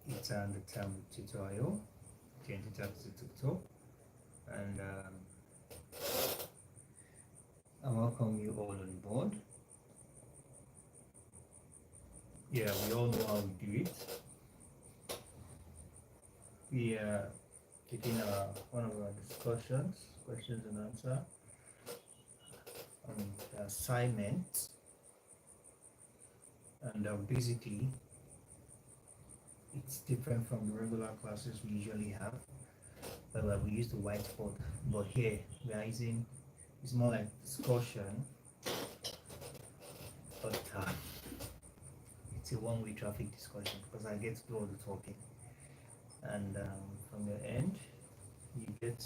It's the term tutorial, change it to tutorial, and I welcome you all on board. Yeah, we all know how we do it. We are taking one of our discussions, questions and answer on the assignment, and basically it's different from the regular classes we usually have, where we use the whiteboard, but here we are using, it's more like discussion, but it's a one-way traffic discussion because I get to do all the talking, and from your end you get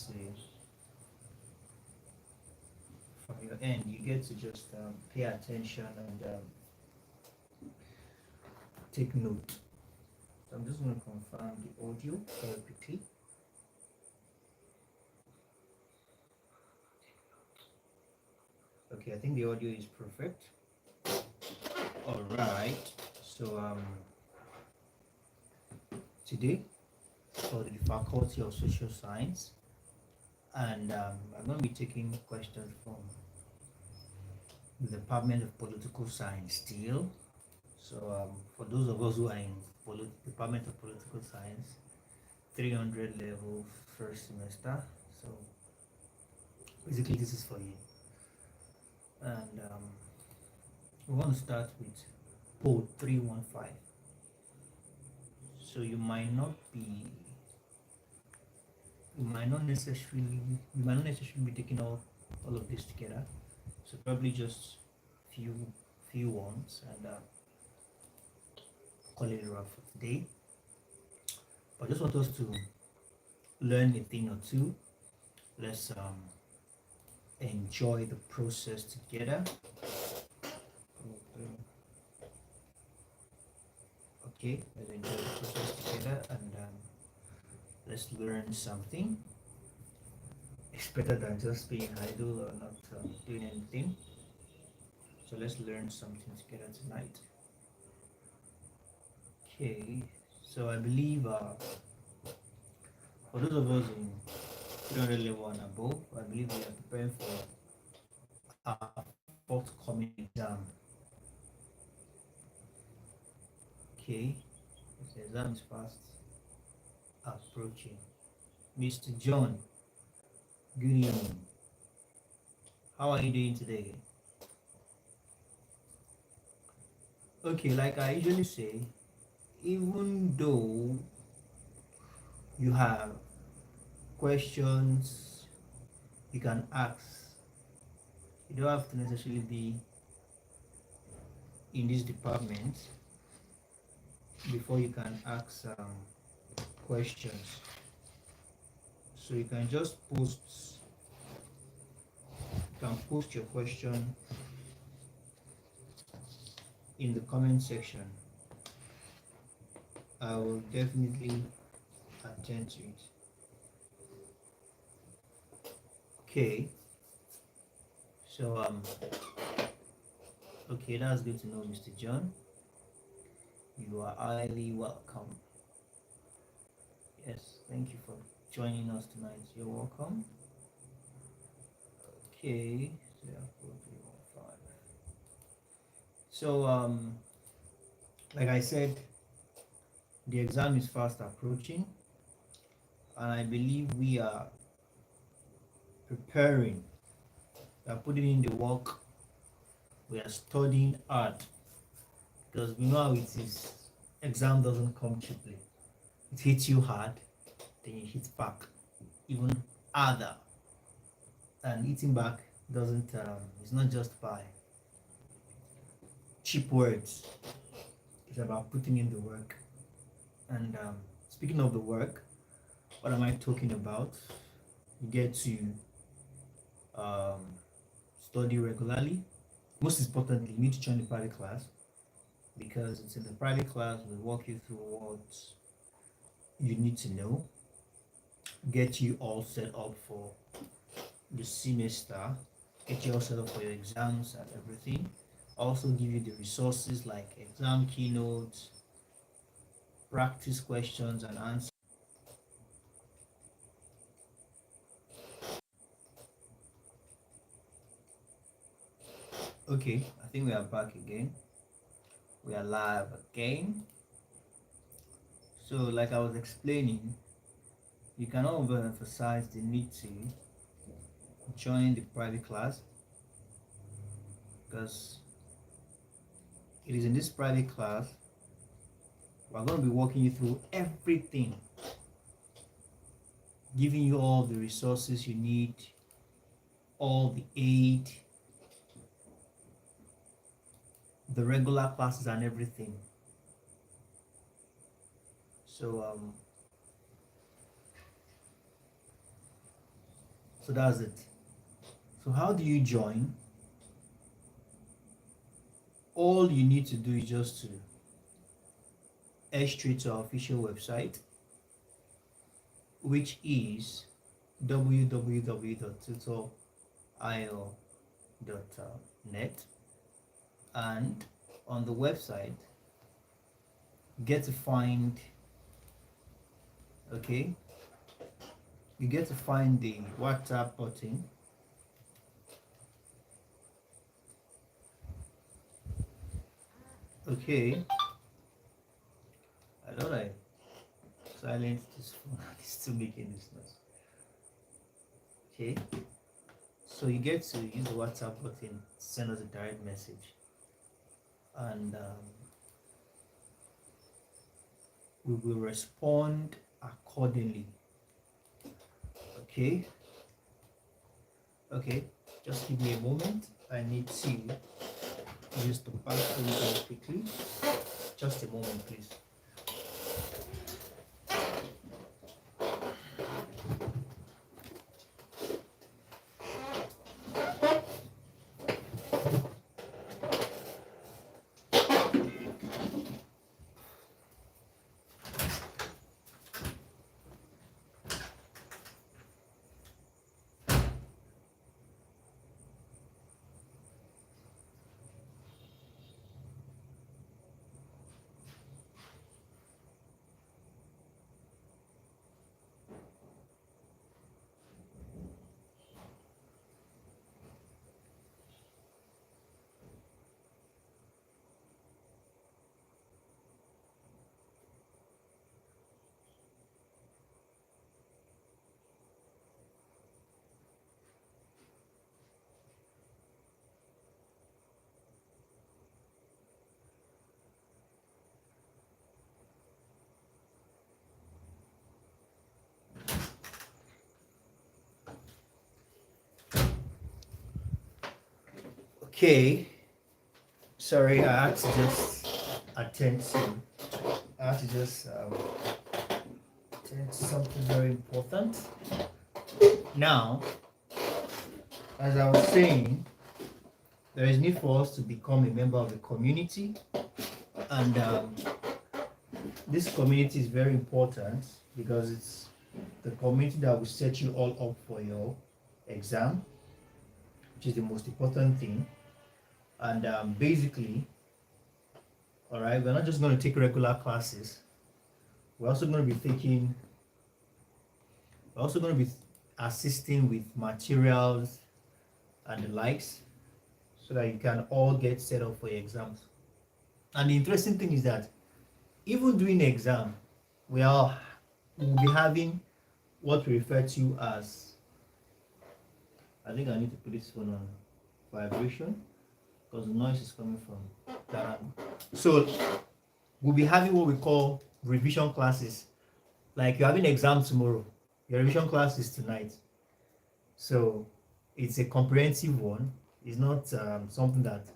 to just pay attention and take note. So I'm just going to confirm the audio very quickly. Okay, I think the audio is perfect. All right. So today for the Faculty of Social Science, and I'm going to be taking questions from the Department of Political Science still. So for those of us who are in Department of Political Science, 300 level first semester. So basically this is for you. And we want to start with code 315. So you might not necessarily be taking all of this together. So probably just few ones, and call it a wrap for today. But I just want us to learn a thing or two. Let's enjoy the process together. Okay, let's enjoy the process together, and let's learn something. It's better than just being idle or not doing anything. So let's learn something together tonight. Okay, so I believe for those of us in 300 level and above, I believe we are preparing for our forthcoming exam. Okay, the exam is fast approaching. Mr. John, good evening. How are you doing today? Okay, like I usually say, even though you have questions you can ask, you don't have to necessarily be in this department before you can ask questions. So you can just post your question in the comment section. I will definitely attend to it. Okay, so okay, that's good to know, Mr. John. You are highly welcome. Yes, thank you for joining us tonight. You're welcome. Okay, so like I said, the exam is fast approaching, and I believe we are preparing, we are putting in the work, we are studying hard, because we know how it is. Exam doesn't come cheaply. It hits you hard, then you hit back even harder, and hitting back doesn't it's not just by cheap words. It's about putting in the work. And speaking of the work, what am I talking about? You get to study regularly. Most importantly, you need to join the private class, because it's in the private class we walk you through what you need to know, get you all set up for the semester, get you all set up for your exams and everything. Also give you the resources like exam keynotes, practice questions and answers. Okay, I think we are back again. We are live again. So, like I was explaining, you can overemphasize the need to join the private class, because it is in this private class we're going to be walking you through everything, giving you all the resources you need, all the aid, the regular classes and everything. So so that's it. So how do you join? All you need to do is just to head straight to our official website, which is www.tutorio.net, and on the website get to find, okay, you get to find the WhatsApp button. Okay, I thought I silenced this phone. It's still making this noise. Okay, so you get to use the WhatsApp button, send us a direct message, and we will respond accordingly. Okay, just give me a moment. I need to use the bathroom very quickly. Just a moment, please. Okay, sorry, I had to just attend to. I had to just attend to something very important. Now, as I was saying, there is need for us to become a member of the community, and this community is very important because it's the community that will set you all up for your exam, which is the most important thing. And basically, all right, we're not just going to take regular classes. We're also going to be assisting with materials and the likes, so that you can all get set up for your exams. And the interesting thing is that even during the exam, will be having what we refer to as, I think I need to put this phone on vibration because the noise is coming from that angle. So we'll be having what we call revision classes. Like you're having an exam tomorrow, your revision class is tonight. So it's a comprehensive one. It's not something that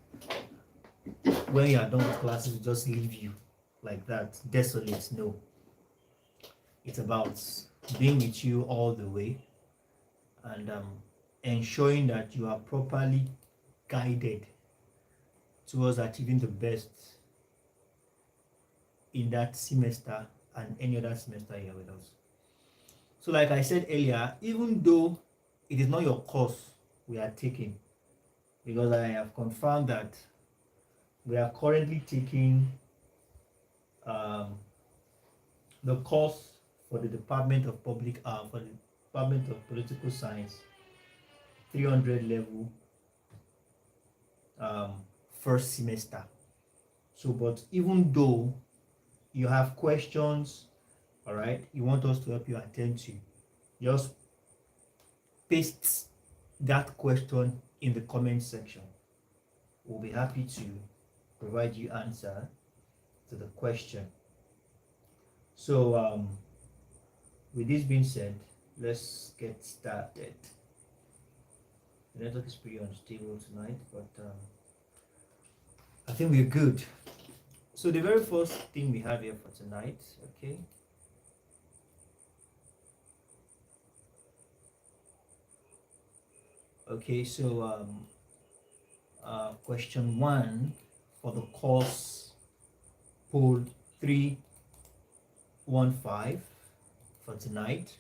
when you are done with classes we just leave you like that desolate. No, it's about being with you all the way, and ensuring that you are properly guided towards achieving the best in that semester and any other semester here with us. So like I said earlier, even though it is not your course we are taking, because I have confirmed that we are currently taking the course for the Department of Political Science 300 level, um, first semester. So, but even though you have questions, all right, you want us to help you attend to, just paste that question in the comment section. We'll be happy to provide you answer to the question. So, with this being said, let's get started. The network is pretty unstable tonight, but I think we're good. So the very first thing we have here for tonight, okay, so question 1 for the course poll 315 for tonight.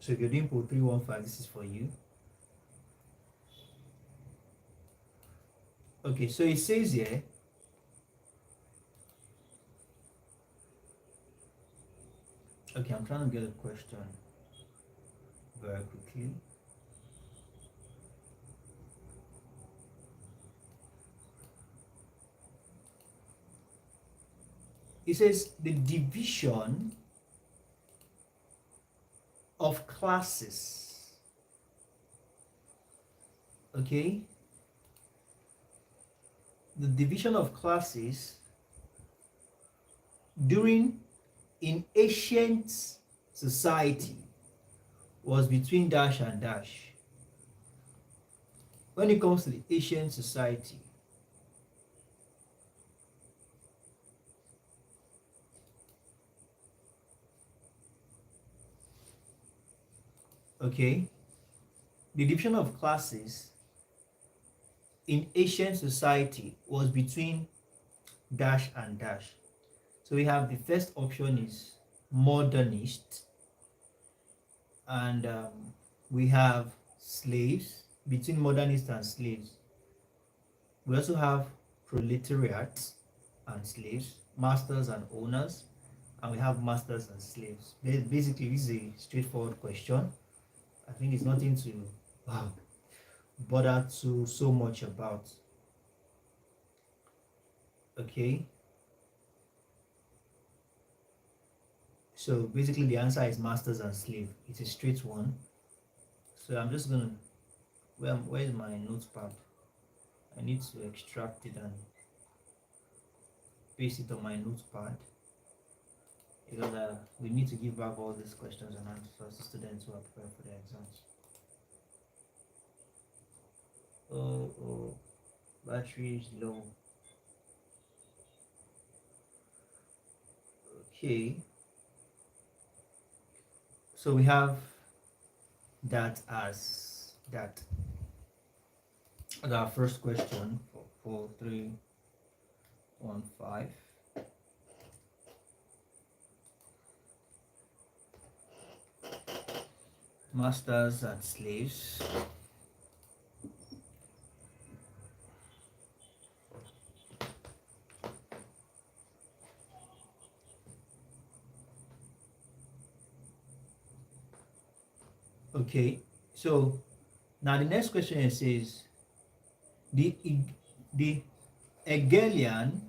So if you're doing poll 315, this is for you. Okay, so it says here, okay, I'm trying to get a question very quickly. It says the division of classes, okay, the division of classes in ancient society was between dash and dash. When it comes to the ancient society, okay, the division of classes in ancient society was between dash and dash. So we have the first option is modernist, and we have slaves, between modernists and slaves. We also have proletariat and slaves, masters and owners, and we have masters and slaves. Basically, this is a straightforward question. I think it's nothing to bother to so much about. Okay. So basically the answer is masters and slave. It's a straight one. So I'm just gonna, where's my notepad? I need to extract it and paste it on my notepad, because we need to give back all these questions and answers to students who are preparing for their exams. Oh, battery is low. Okay. So we have that as our first question for 315. Masters and slaves. Okay, so now the next question says the Hegelian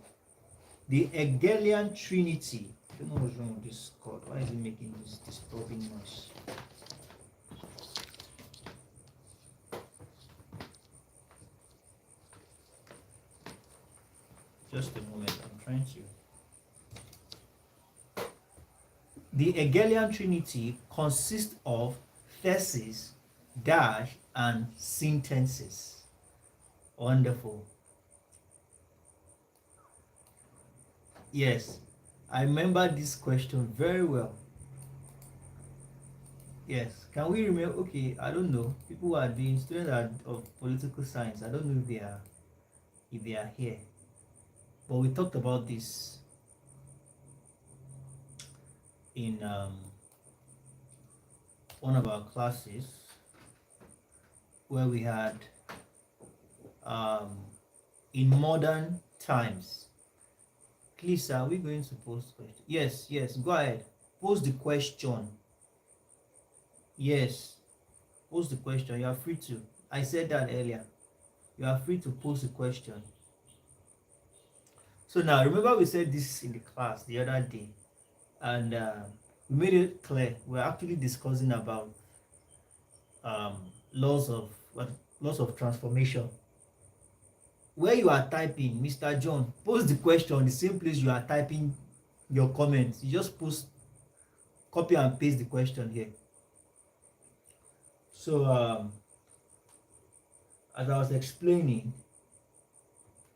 Trinity. I don't know what's wrong with this code. Why is it making this disturbing noise? Just a moment, I'm trying to. The Hegelian Trinity consists of thesis, dash, and sentences. Wonderful. Yes, I remember this question very well. Yes, can we remember? Okay, I don't know. People who are doing students of political science. I don't know if they are here, but we talked about this in one of our classes where we had in modern times Please, are we going to post question? Yes, yes, go ahead. Post the question. Yes, post the question. You are free to. I said that earlier. You are free to post the question. So now, remember we said this in the class the other day, and we made it clear. We're actually discussing about um, laws of laws of transformation. Where you are typing, Mr. John, post the question the same place you are typing your comments. You just post, copy and paste the question here. So as I was explaining,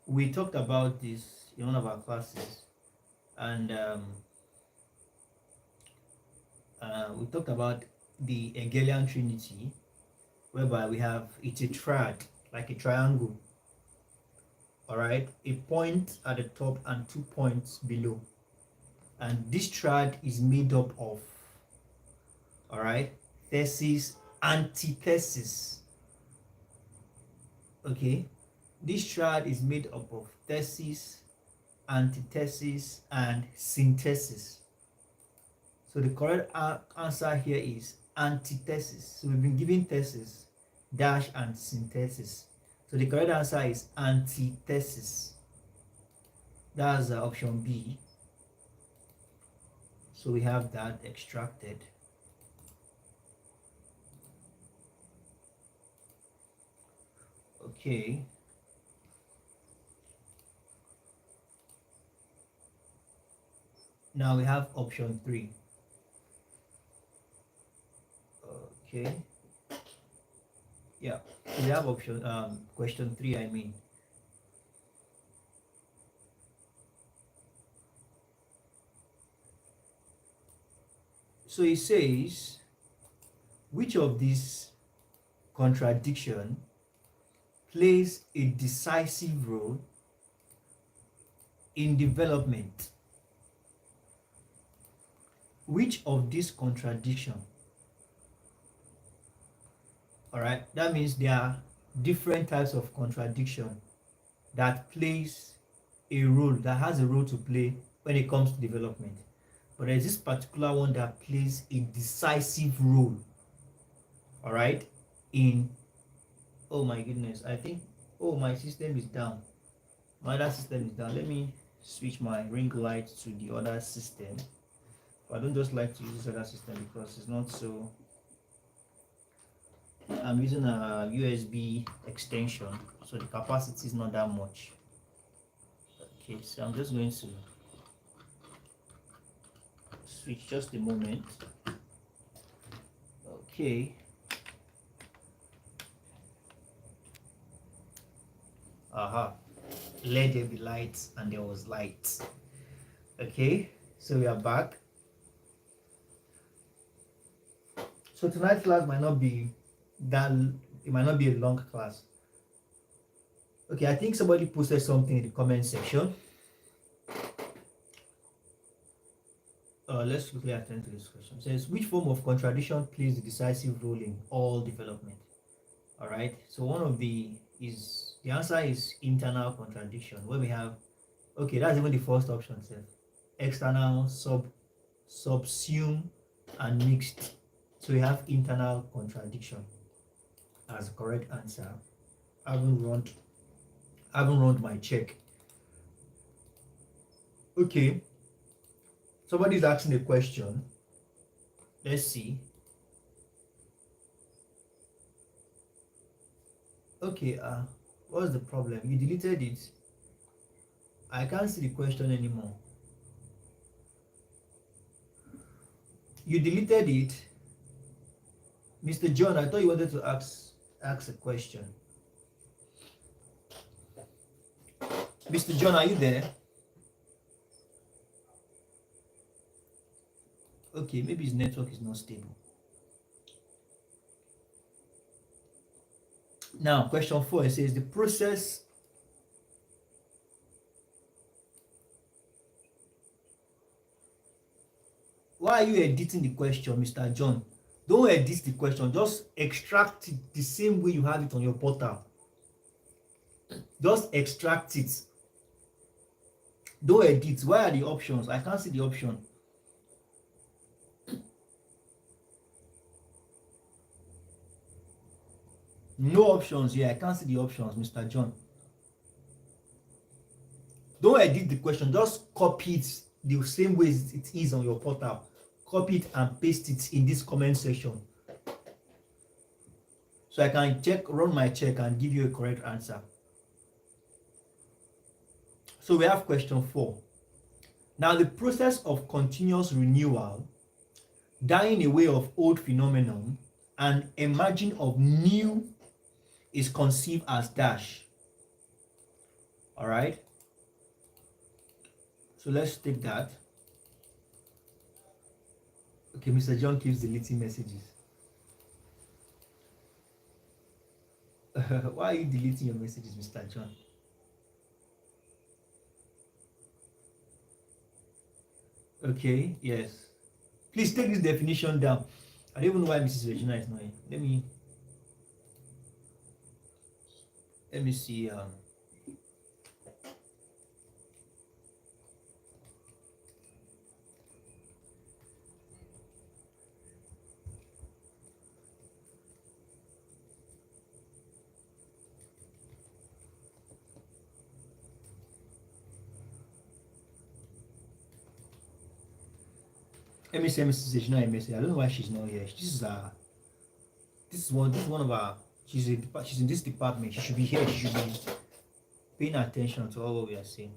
we talked about this in one of our classes, and we talked about the Hegelian Trinity, whereby we have a tetrad, like a triangle. All right, a point at the top and 2 points below, and this triad is made up of, all right, thesis, antithesis. Okay, this triad is made up of thesis, antithesis, and synthesis. So the correct answer here is antithesis. So we've been given thesis, dash, and synthesis. So the correct answer is antithesis. That's option B. So we have that extracted. Okay. Now we have option 3. Okay. Yeah, we have option question 3, I mean. So it says, which of these contradiction plays a decisive role in development? Which of these contradiction? All right, that means there are different types of contradiction that plays a role, that has a role to play when it comes to development. But there's this particular one that plays a decisive role, all right, in, oh my goodness, I think, oh, my system is down. My other system is down. Let me switch my ring light to the other system. I don't just like to use this other system because it's not so. I'm using a USB extension, so the capacity is not that much. Okay, so I'm just going to switch just a moment. Okay. Aha. Let there be lights, and there was light. Okay, so we are back. So tonight's class might not be that, it might not be a long class. Okay, I think somebody posted something in the comment section. Let's quickly attend to this question. It says, which form of contradiction plays a decisive role in all development? All right, so one of the answer is internal contradiction, where we have, okay, that's even the first option, sir. External, subsume, and mixed. So we have internal contradiction as the correct answer. I haven't run my check. Okay, somebody's asking a question. Let's see. Okay, what's the problem? You deleted it. I can't see the question anymore. You deleted it. Mr. John, I thought you wanted to ask a question. Mr. John, are you there? Okay, maybe his network is not stable. Now, question 4, it says the process why are you editing the question, Mr. John? Don't edit the question, just extract it the same way you have it on your portal. Just extract it. Don't edit. Why are the options? I can't see the option. No options here. I can't see the options, Mr. John. Don't edit the question. Just copy it the same way it is on your portal. Copy it and paste it in this comment section, so I can run my check and give you a correct answer. So we have question 4. Now, the process of continuous renewal, dying away of old phenomenon, and emerging of new is conceived as dash. All right. So let's take that. Okay, Mr. John keeps deleting messages. Why are you deleting your messages, Mr. John? Okay, yes. Please take this definition down. I don't even know why Mrs. Regina is not here. Let me see. Let me say Mrs. Regina a message. I don't know why she's not here. This is one of our. She's in this department. She should be here. She should be paying attention to all what we are saying.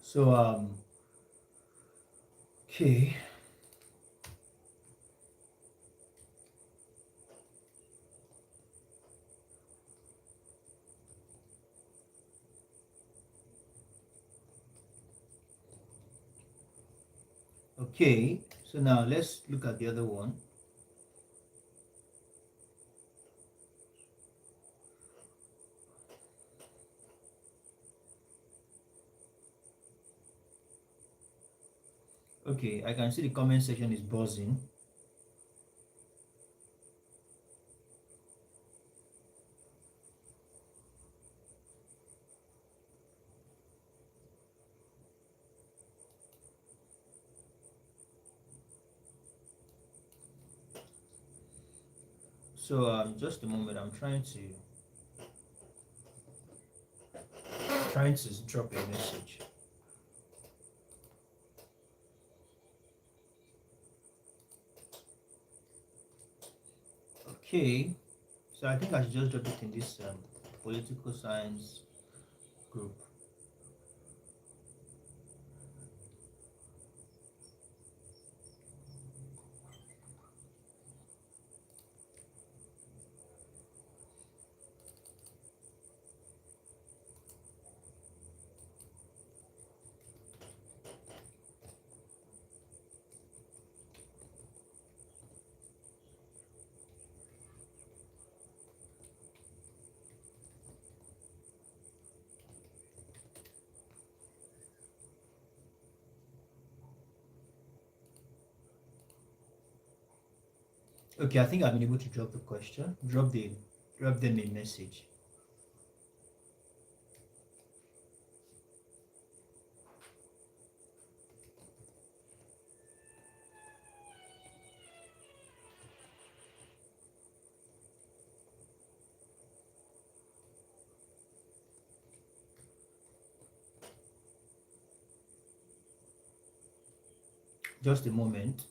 So okay. Okay, so now let's look at the other one. Okay, I can see the comment section is buzzing. So just a moment, I'm trying to drop a message. Okay, so I think I should just drop it in this political science group. Okay, I think I've been able to drop the question, drop them a message. Just a moment.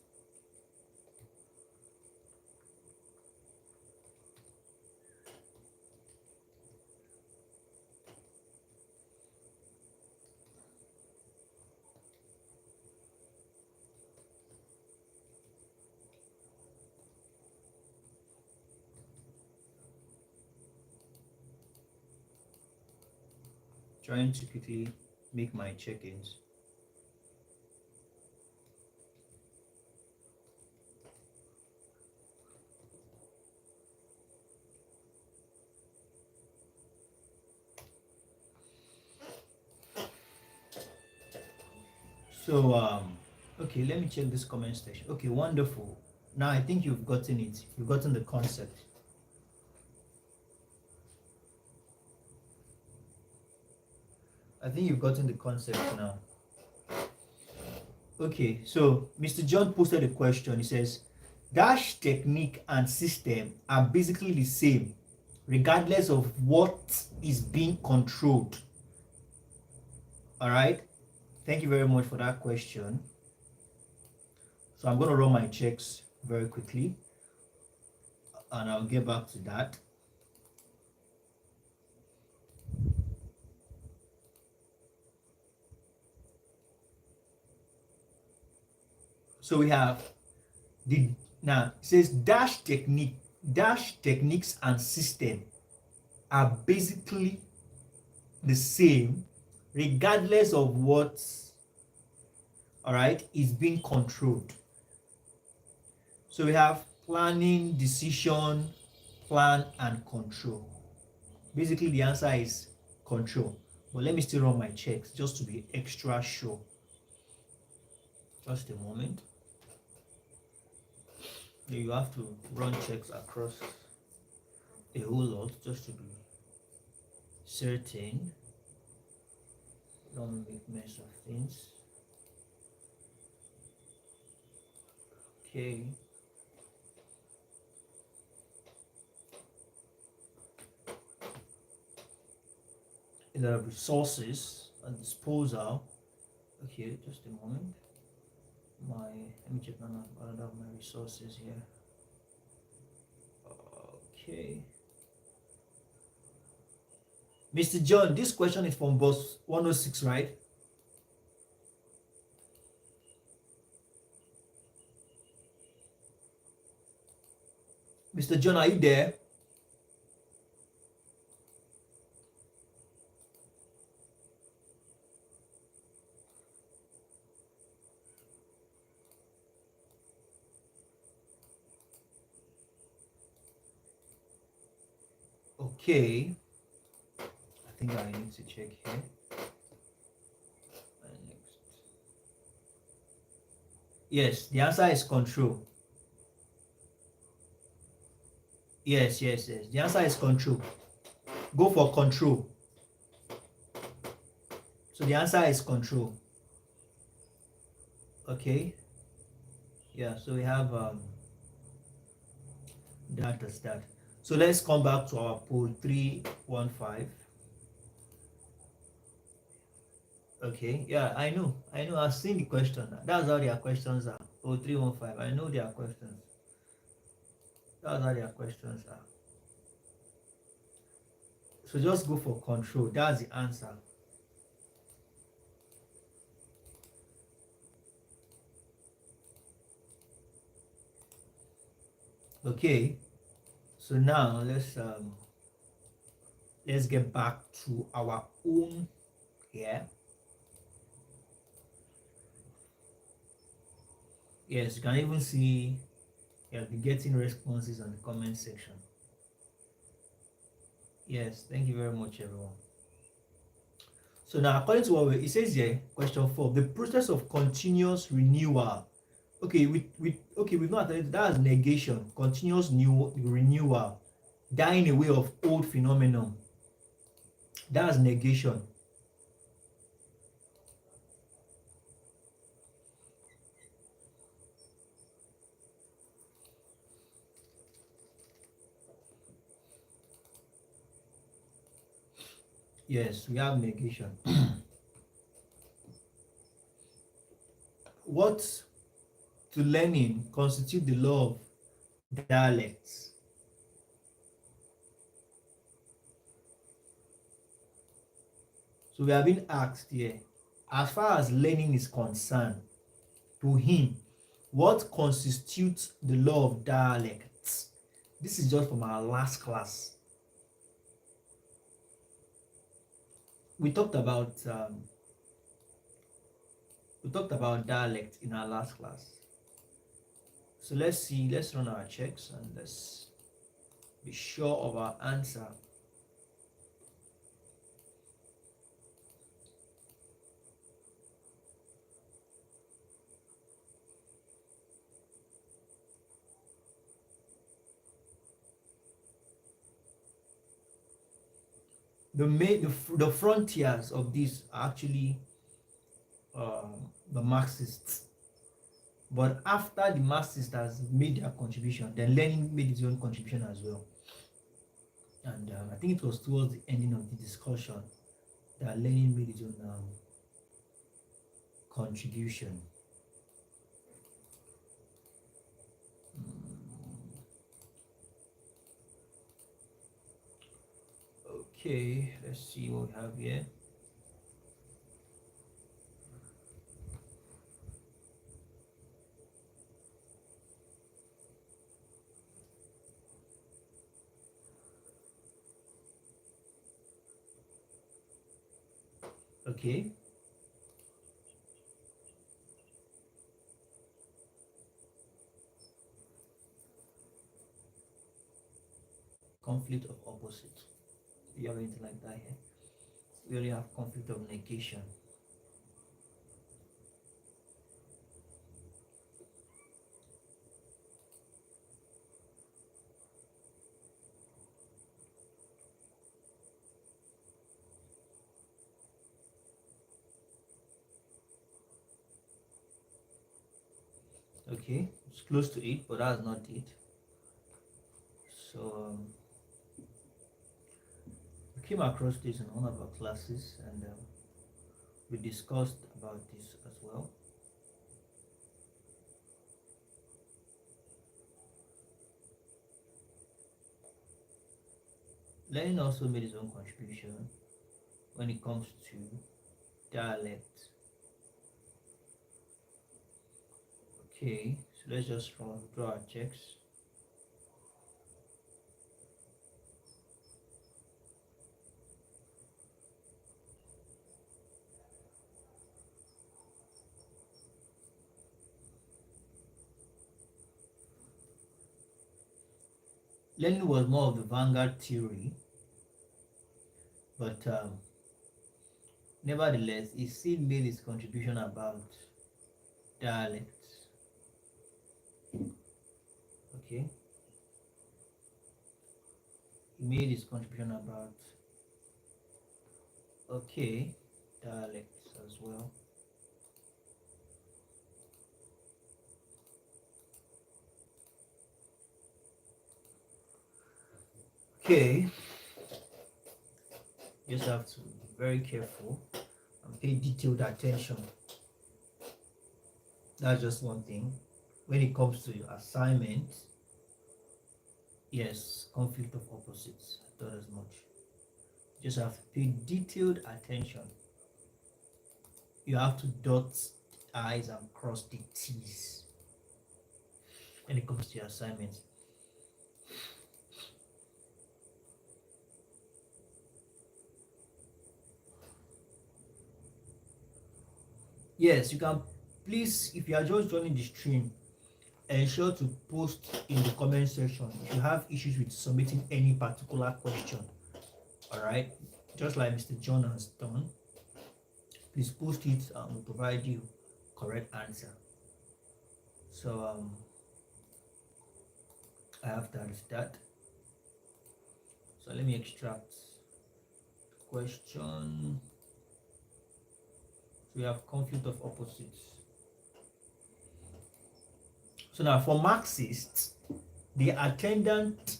Trying to quickly make my check-ins. So Okay, let me check this comment section. Okay, wonderful. Now I think you've gotten it. You've gotten the concept. I think you've gotten the concept now. Okay, so Mr. John posted a question. He says, Dash technique and system are basically the same, regardless of what is being controlled. All right. Thank you very much for that question. So I'm going to run my checks very quickly and I'll get back to that. So we have now it says dash techniques and system are basically the same regardless of what, all right, is being controlled. So we have planning, decision, plan, and control. Basically the answer is control, but let me still run my checks just to be extra sure. Just a moment. You have to run checks across a whole lot just to be certain. Don't make mess of things. Okay. A lot of resources and disposal. Okay, just a moment. Let me check another of my resources here. Okay. Mr. John, this question is from Boss 106, right? Mr. John, are you there? Okay. I think I need to check here. Next. Yes, the answer is control. Yes. The answer is control. Go for control. So the answer is control. Okay. Yeah, so we have that as that. So let's come back to our poll 315. Okay, yeah, I know. I've seen the question. That's how their questions are. Oh, 315. I know their questions. That's how their questions are. So just go for control. That's the answer. Okay. So now let's get back to our own here. Yes, you can even see you'll be getting responses on the comment section. Yes, thank you very much, everyone. So now, according to what it says here, question 4, the process of continuous renewal. Okay, we've not attended that's negation, continuous new renewal, dying away of old phenomenon. That's negation. Yes, we have negation. What to learning constitute the law of dialects? So we have been asked here, as far as learning is concerned, to him, what constitutes the law of dialects? This is just from our last class. We talked about dialect in our last class. So let's run our checks and let's be sure of our answer. the frontiers of this are actually the Marxists. But after the Marxists has made their contribution, then Lenin made his own contribution as well. And I think it was towards the ending of the discussion that Lenin made his own contribution. Okay, let's see what we have here. Okay. Conflict of opposites. Do you have anything like that here? We only have conflict of negation. Okay, it's close to it, but that's not it. So we came across this in one of our classes, and we discussed about this as well. Lenin also made his own contribution when it comes to dialect. Okay, so let's just draw our checks. Lenin was more of the vanguard theory, but nevertheless, he still made his contribution about dialects. Okay, he made his contribution about dialects as well. Okay, just have to be very careful and pay detailed attention. That's just one thing. When it comes to your assignment, yes, conflict of opposites. I thought as much. Just have to pay detailed attention. You have to dot the I's and cross the T's when it comes to your assignments. Yes, you can. Please, if you are just joining the stream, ensure to post in the comment section if you have issues with submitting any particular question. All right, just like Mr. John has done, please post it and we'll provide you correct answer. So I have that is that. So let me extract question. So we have conflict of opposites. So now for Marxists, the attendant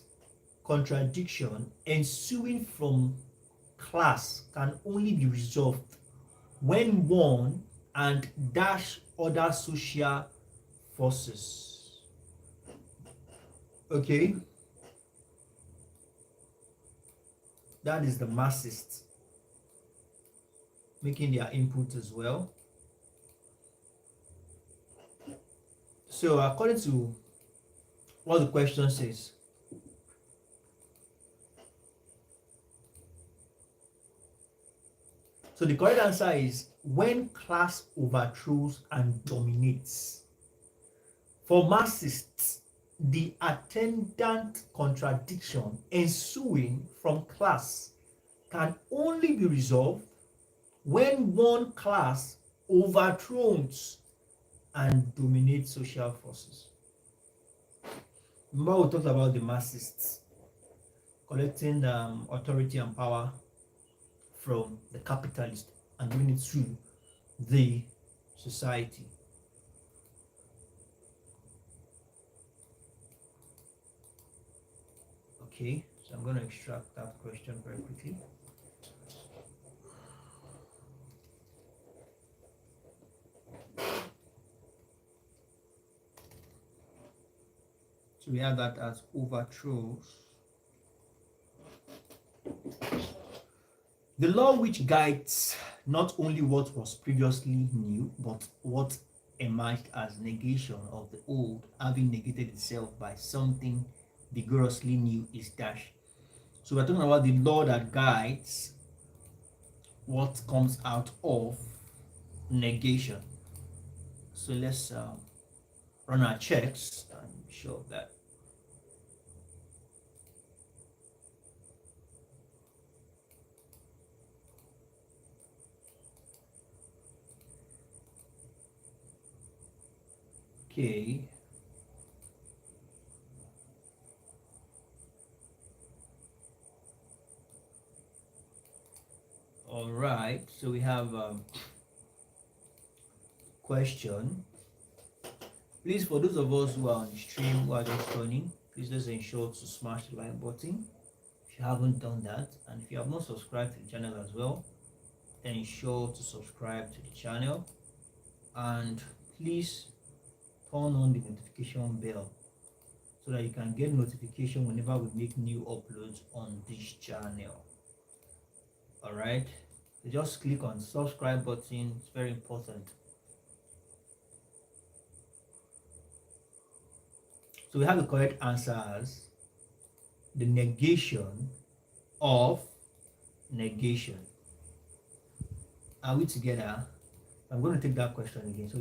contradiction ensuing from class can only be resolved when one and dash other social forces. Okay, that is the Marxists making their input as well. So according to what the question says, so the correct answer is when class overthrows and dominates. For Marxists, the attendant contradiction ensuing from class can only be resolved when one class overthrows and dominates social forces. Remember we talked about the Marxists collecting authority and power from the capitalist and giving it to the society. Okay, so I'm going to extract that question very quickly. So we have that as overthrows. The law which guides not only what was previously new, but what emerged as negation of the old, having negated itself by something vigorously new, is dash. So we're talking about the law that guides what comes out of negation. So let's run our checks and show that. Okay. All right. So we have question. Please, for those of us who are on the stream who are just joining, please just ensure to smash the like button if you haven't done that, and if you have not subscribed to the channel as well, then ensure to subscribe to the channel, and please turn on the notification bell so that you can get notification whenever we make new uploads on this channel. All right, so just click on subscribe button. It's very important. So we have the correct answer as the negation of negation. Are we together? I'm going to take that question again. So